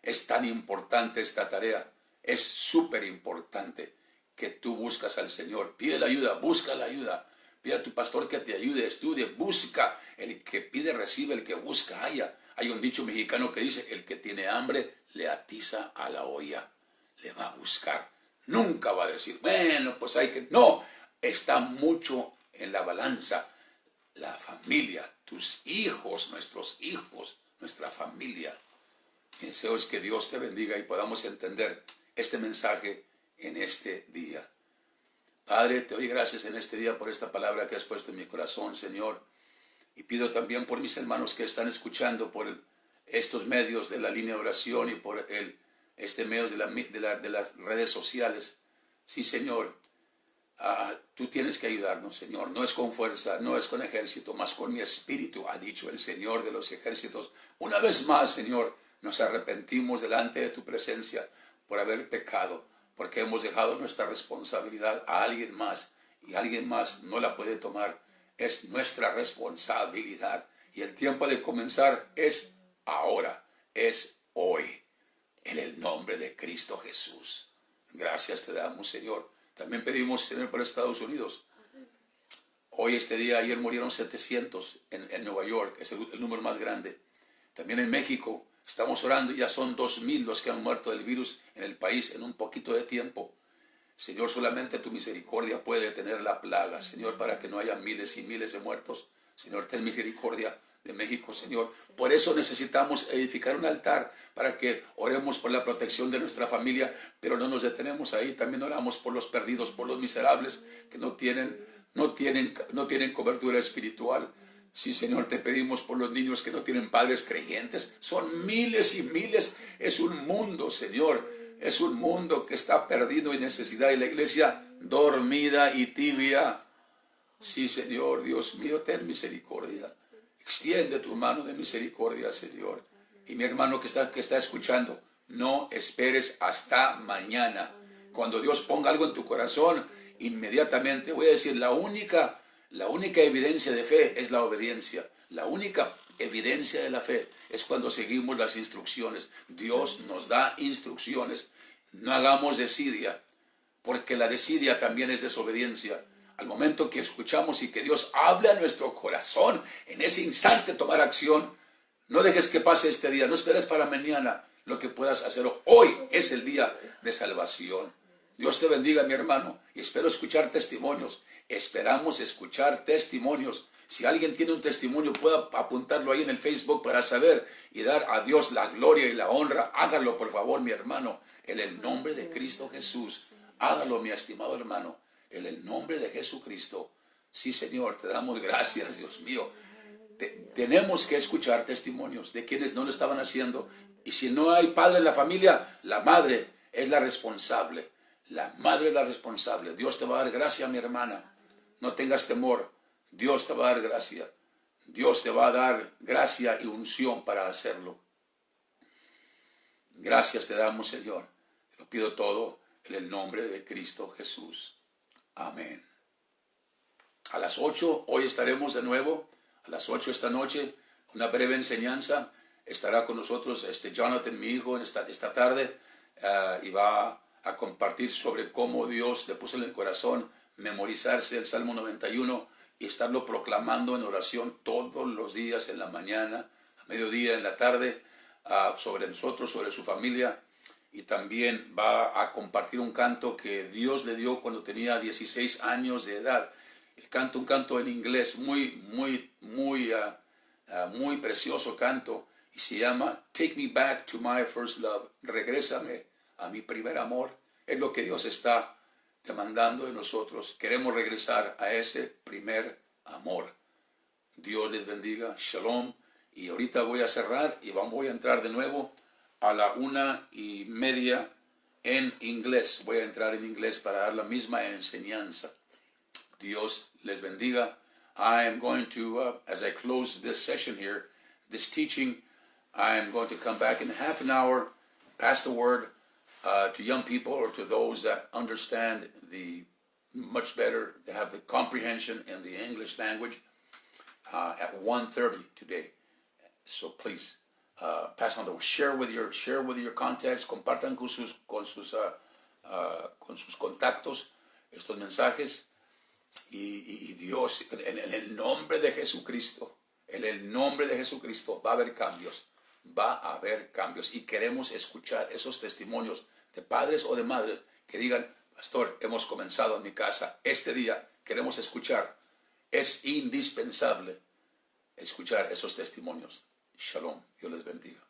Es tan importante esta tarea. Es súper importante que tú buscas al Señor. Pide la ayuda, busca la ayuda. Pide a tu pastor que te ayude, estudie, busca. El que pide recibe, el que busca halla. Hay un dicho mexicano que dice, el que tiene hambre le atiza a la olla. Le va a buscar. Nunca va a decir, bueno, pues hay que... No, está mucho en la balanza. La familia, tus hijos, nuestros hijos, nuestra familia. Mi deseo es que Dios te bendiga y podamos entender este mensaje en este día. Padre, te doy gracias en este día por esta palabra que has puesto en mi corazón, Señor. Y pido también por mis hermanos que están escuchando por estos medios de la línea de oración y por este medio de las redes sociales. Sí, Señor, tú tienes que ayudarnos, Señor. No es con fuerza, no es con ejército, más con mi espíritu, ha dicho el Señor de los ejércitos. Una vez más, Señor, nos arrepentimos delante de tu presencia por haber pecado, porque hemos dejado nuestra responsabilidad a alguien más y alguien más no la puede tomar. Es nuestra responsabilidad y el tiempo de comenzar es ahora, es hoy, en el nombre de Cristo Jesús. Gracias te damos, Señor. También pedimos, Señor, por Estados Unidos. Hoy, este día, ayer murieron 700 en Nueva York, es el número más grande. También en México estamos orando y ya son 2,000 los que han muerto del virus en el país en un poquito de tiempo. Señor, solamente tu misericordia puede detener la plaga, Señor, para que no haya miles y miles de muertos. Señor, ten misericordia de México, Señor. Por eso necesitamos edificar un altar para que oremos por la protección de nuestra familia, pero no nos detenemos ahí. También oramos por los perdidos, por los miserables que no tienen cobertura espiritual. Sí, Señor, te pedimos por los niños que no tienen padres creyentes. Son miles y miles. Es un mundo, Señor. Es un mundo que está perdido en necesidad y la iglesia dormida y tibia. Sí, Señor, Dios mío, ten misericordia. Extiende tu mano de misericordia, Señor. Y mi hermano que está escuchando, no esperes hasta mañana. Cuando Dios ponga algo en tu corazón, inmediatamente, voy a decir, la única evidencia de fe es la obediencia. La única evidencia de la fe es cuando seguimos las instrucciones. Dios nos da instrucciones. No hagamos desidia, porque la desidia también es desobediencia. Al momento que escuchamos y que Dios hable a nuestro corazón, en ese instante tomar acción. No dejes que pase este día, no esperes para mañana lo que puedas hacer. Hoy es el día de salvación. Dios te bendiga, mi hermano, y espero escuchar testimonios. Esperamos escuchar testimonios. Si alguien tiene un testimonio, pueda apuntarlo ahí en el Facebook para saber y dar a Dios la gloria y la honra. Hágalo, por favor, mi hermano, en el nombre de Cristo Jesús. Hágalo, mi estimado hermano, en el nombre de Jesucristo. Sí, Señor, te damos gracias, Dios mío. Tenemos que escuchar testimonios de quienes no lo estaban haciendo. Y si no hay padre en la familia, la madre es la responsable. La madre es la responsable. Dios te va a dar gracia, mi hermana. No tengas temor. Dios te va a dar gracia. Dios te va a dar gracia y unción para hacerlo. Gracias te damos, Señor. Te lo pido todo en el nombre de Cristo Jesús. Amén. A las 8, hoy estaremos de nuevo. A las 8 esta noche, una breve enseñanza. Estará con nosotros Jonathan, mi hijo, esta tarde. Y va a compartir sobre cómo Dios le puso en el corazón memorizarse el Salmo 91 y estarlo proclamando en oración todos los días, en la mañana, a mediodía, en la tarde, sobre nosotros, sobre su familia. Y también va a compartir un canto que Dios le dio cuando tenía 16 años de edad. El canto, un canto en inglés muy precioso canto, y se llama Take Me Back to My First Love. Regrésame a mi primer amor. Es lo que Dios está demandando de nosotros. Queremos regresar a ese primer amor. Dios les bendiga. Shalom. Y ahorita voy a cerrar y voy a entrar de nuevo a la 1:30 en inglés. Voy a entrar en inglés para dar la misma enseñanza. Dios les bendiga. I am going to, as I close this session here, this teaching, I am going to come back in half an hour, pass the word to young people or to those that understand much better, they have the comprehension in the English language at 1:30 today. So please pass on the word. Share with your contacts. Compartan con sus contactos estos mensajes. Y Dios, en el nombre de Jesucristo, en el nombre de Jesucristo va a haber cambios. Va a haber cambios. Y queremos escuchar esos testimonios de padres o de madres que digan: pastor, hemos comenzado en mi casa este día. Queremos escuchar. Es indispensable escuchar esos testimonios. Shalom. Dios les bendiga.